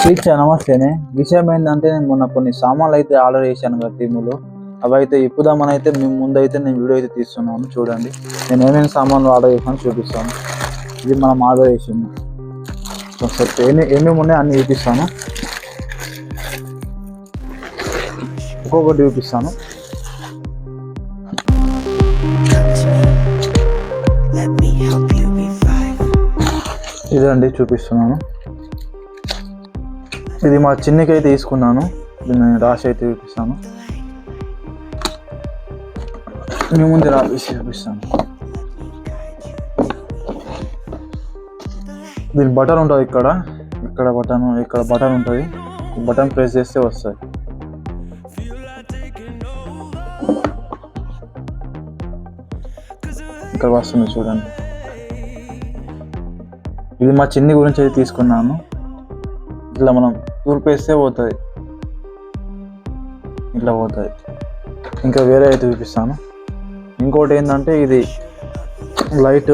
శ్రీక్ష నమస్తేనే. విషయం ఏంటంటే నేను మొన్న కొన్ని సామాన్లు అయితే ఆర్డర్ చేశాను కదా టీములో. అవి అయితే ఇప్పుదామని అయితే మేము ముందైతే నేను వీడియో అయితే తీస్తున్నాను. చూడండి నేను ఏమేమి సామాన్లు ఆర్డర్ చేశాను చూపిస్తాను. ఇది మనం ఆర్డర్ చేసింది. ఒకసారి ఏమేమి ఉన్నాయో అన్నీ చూపిస్తాను. ఒక్కొక్కటి చూపిస్తాను. ఇదండి చూపిస్తున్నాను. ఇది మా చిన్నకి అయితే తీసుకున్నాను. దీన్ని రాసి అయితే చూపిస్తాను. మీ ముందు రాసి చూపిస్తాను. దీని బటన్ ఉంటుంది ఇక్కడ బటన్ ఉంటుంది. ఈ బటన్ ప్రెస్ చేస్తే వస్తుంది. ఇక్కడ వస్తుంది చూడండి. ఇది మా చిన్ని గురించి అయితే తీసుకున్నాను. ఇట్లా మనం తూర్పేస్తే పోతుంది, ఇట్లా పోతుంది. ఇంకా వేరే అయితే చూపిస్తాను. ఇంకోటి ఏంటంటే ఇది లైట్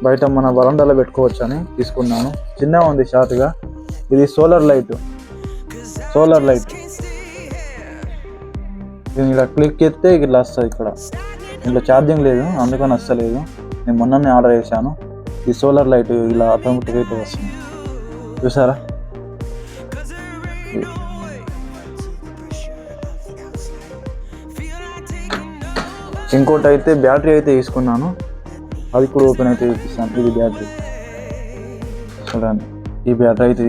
బయట మన వరండాలో పెట్టుకోవచ్చు అని తీసుకున్నాను. చిన్నగా ఉంది షార్ట్గా. ఇది సోలార్ లైట్. దీన్ని ఇలా క్లిక్ చేస్తే ఇట్లా వస్తుంది. ఇంట్లో ఛార్జింగ్ లేదు, అందుకని వస్తలేదు. నేను మొన్ననే ఆర్డర్ చేశాను. ఈ సోలార్ లైట్ ఇలా ఆటోమేటిక్ అయితే వస్తుంది. చూసారా? ఇంకోటి అయితే బ్యాటరీ అయితే తీసుకున్నాను. అది కూడా ఓపెన్ అయితే చూపిస్తాను. ఇది బ్యాటరీ చూడండి. ఈ బ్యాటరీ అయితే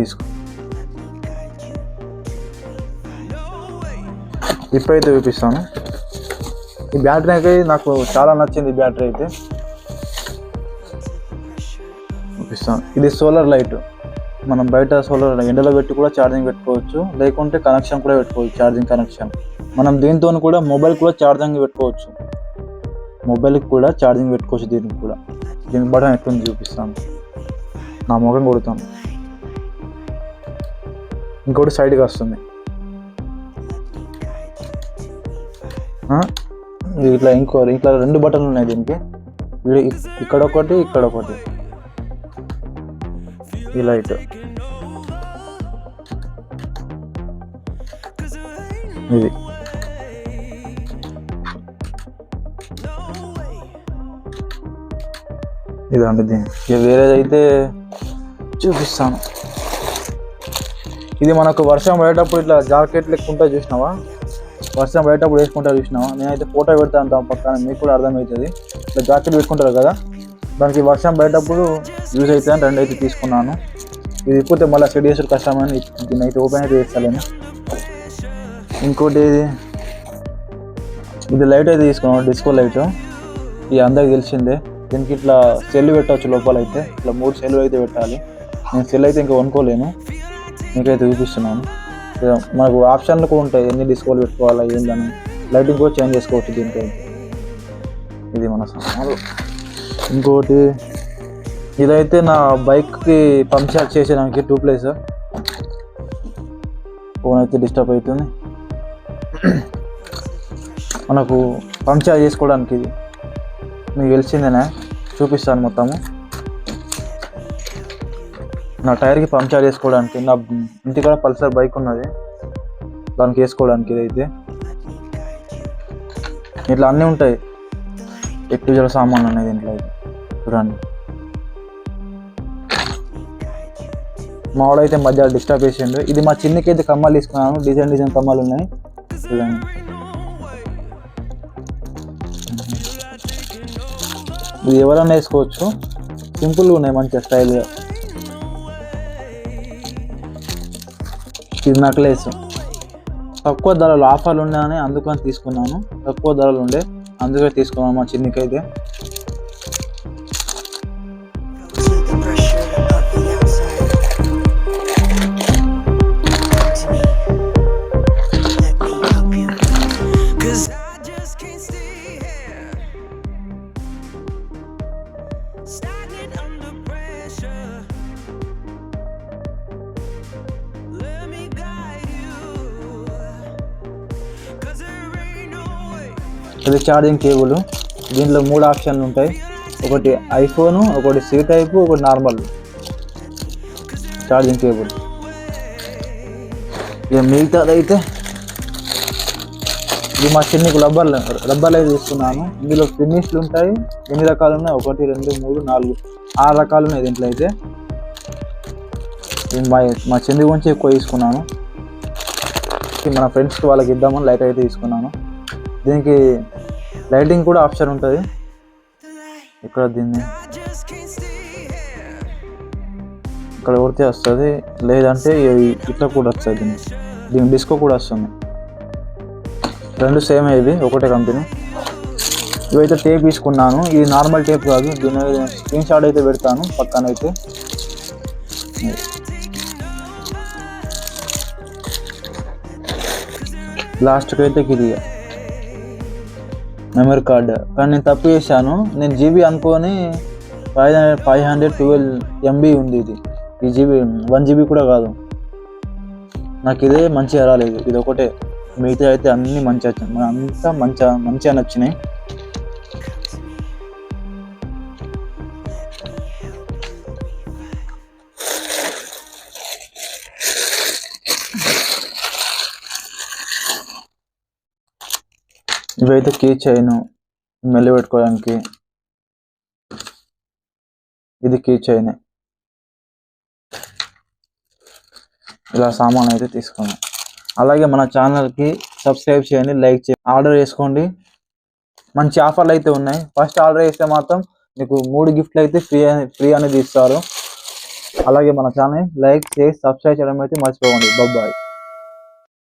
ఇప్పుడైతే చూపిస్తాను. ఈ బ్యాటరీ అయితే నాకు చాలా నచ్చింది. ఈ బ్యాటరీ అయితే చూపిస్తాను. ఇది సోలార్ లైట్. మనం బయట సోలార్ ఎండలో పెట్టి కూడా ఛార్జింగ్ పెట్టుకోవచ్చు, లేకుంటే కనెక్షన్ కూడా పెట్టుకోవచ్చు. ఛార్జింగ్ కనెక్షన్ మనం దీంతో కూడా మొబైల్ కూడా ఛార్జింగ్ పెట్టుకోవచ్చు. దీనికి బటన్ ఎట్లుంది చూపిస్తాను. నా ముఖం కొడుతాను. ఇంకోటి సైడ్కి వస్తుంది. ఇట్లా రెండు బటన్లు ఉన్నాయి దీనికి. ఇక్కడ ఒకటి. ఈ లైట్ ఇది. ఇదండి దీన్ని. ఇక వేరేదైతే చూపిస్తాను. ఇది మనకు వర్షం పడేటప్పుడు ఇట్లా జాకెట్ లెక్క ఉంటుంది చూసినావా? వర్షం పడేటప్పుడు వేసుకుంటారు చూసినావా? నేనైతే ఫోటో పెడతాను దాని పక్కన, మీకు కూడా అర్థమవుతుంది. ఇట్లా జాకెట్ పెట్టుకుంటారు కదా, దానికి వర్షం పడేటప్పుడు యూజ్ అవుతుందని రెండు అయితే తీసుకున్నాను. ఇది ఇప్పుతే మళ్ళీ సెట్ చేసుడు కష్టమని దీన్ని అయితే ఓపెన్ అయితే చేస్తాను. ఇంకోటి ఇది లైట్ అయితే తీసుకున్నాను, డిస్కో లైట్. ఇది అందరికి తెలిసిందే. దీనికి ఇట్లా సెల్ పెట్టవచ్చు లోపల. అయితే ఇట్లా 3 సెల్లు అయితే పెట్టాలి. నేను సెల్ అయితే ఇంకా కొనుక్కోలేను, మీకైతే చూపిస్తున్నాను. మనకు ఆప్షన్లు కూడా ఉంటాయి, ఎన్ని డిస్కోలు పెట్టుకోవాలా ఏందని. లైటింగ్ కూడా చేంజ్ చేసుకోవచ్చు దీనికైతే. ఇది మన సామాన్లు. ఇంకోటి ఇదైతే నా బైక్కి పంక్చర్ చేసేదానికి 2 ప్లేస్. ఫోన్ అయితే డిస్టర్బ్ అవుతుంది. మనకు పంక్చర్ చేసుకోవడానికి ఇది మీకు తెలిసిందేనా, చూపిస్తాను మొత్తము. నా టైర్కి పంక్చర్ చేసుకోవడానికి, నా ఇంటికాడ పల్సర్ బైక్ ఉన్నది, దానికి వేసుకోవడానికి ఇదైతే. ఇట్లా అన్నీ ఉంటాయి, ఎక్కువ సామాన్లు ఉన్నాయి దీంట్లో అయితే. చూడండి, మా వాడైతే మధ్య డిస్టర్బ్ చేసిండు. ఇది మా చిన్నకి అయితే కమ్మలు తీసుకున్నాను. డిజైన్ కమ్మలు ఉన్నాయి చూడండి. ఇది ఎవరైనా వేసుకోవచ్చు, సింపుల్గా ఉన్నాయి, మంచిగా స్టైల్గా. ఇది నెక్లెస్. తక్కువ ధరలు ఆఫర్లు ఉన్నాయని అందుకని తీసుకున్నాను. తక్కువ ధరలు ఉండే అందుకే తీసుకున్నాను మా చిన్నకి అయితే. ఇది ఛార్జింగ్ కేబుల్. దీంట్లో 3 ఆప్షన్లు ఉంటాయి. ఒకటి ఐఫోను, ఒకటి సి టైపు, ఒకటి నార్మల్. Charging cable. ఇక మిగతాదైతే ఇది మా చిన్నకు రబ్బర్లు అయితే తీసుకున్నాను. ఇందులో ఫినిష్లు ఉంటాయి. ఎన్ని రకాలు ఉన్నాయి? 1 2 3 4 6 రకాలు ఉన్నాయి దీంట్లో అయితే. మా చిన్ని గురించి ఎక్కువ తీసుకున్నాను. మన ఫ్రెండ్స్కి వాళ్ళకి ఇద్దామని లైట్ అయితే తీసుకున్నాను. దీనికి లైటింగ్ కూడా ఆప్షన్ ఉంటుంది. ఇక్కడ దీన్ని ఇక్కడ కొడితే వస్తుంది, లేదంటే ఇట్లా కూడా వస్తుంది. దీని డిస్కో కూడా వస్తుంది. రెండు సేమ్ ఇవి, ఒకటే కంపెనీ. ఇవైతే టేప్ తీసుకున్నాను. ఇది నార్మల్ టేప్ కాదు. దీని స్క్రీన్ షాట్ అయితే పెడతాను పక్కనైతే. లాస్ట్కి అయితే ఇది మెమరీ కార్డ్. కానీ నేను తప్పు చేశాను. నేను జీబీ అనుకొని 512 MB ఉంది. ఈ జీబీ 1 GB కూడా కాదు. నాకు ఇదే మంచిగా రాలేదు. ఇది ఒకటే, మిగతా అయితే అన్నీ మంచిగా నచ్చినాయి. ఇవైతే కీ చైన్ మెల్లి పెట్టుకోవడానికి. ఇది కీ చైన్. ఇలా సామాన్ అయితే తీసుకున్నాం. అలాగే మన ఛానల్కి సబ్స్క్రైబ్ చేయండి, లైక్ చేయండి, ఆర్డర్ చేసుకోండి. మంచి ఆఫర్లు అయితే ఉన్నాయి. ఫస్ట్ ఆర్డర్ చేస్తే మాత్రం మీకు 3 గిఫ్ట్లు అయితే ఫ్రీ అనేది ఇస్తారు. అలాగే మన ఛానల్ లైక్ చేసి సబ్స్క్రైబ్ చేయడం అయితే మర్చిపోకండి. బాయ్.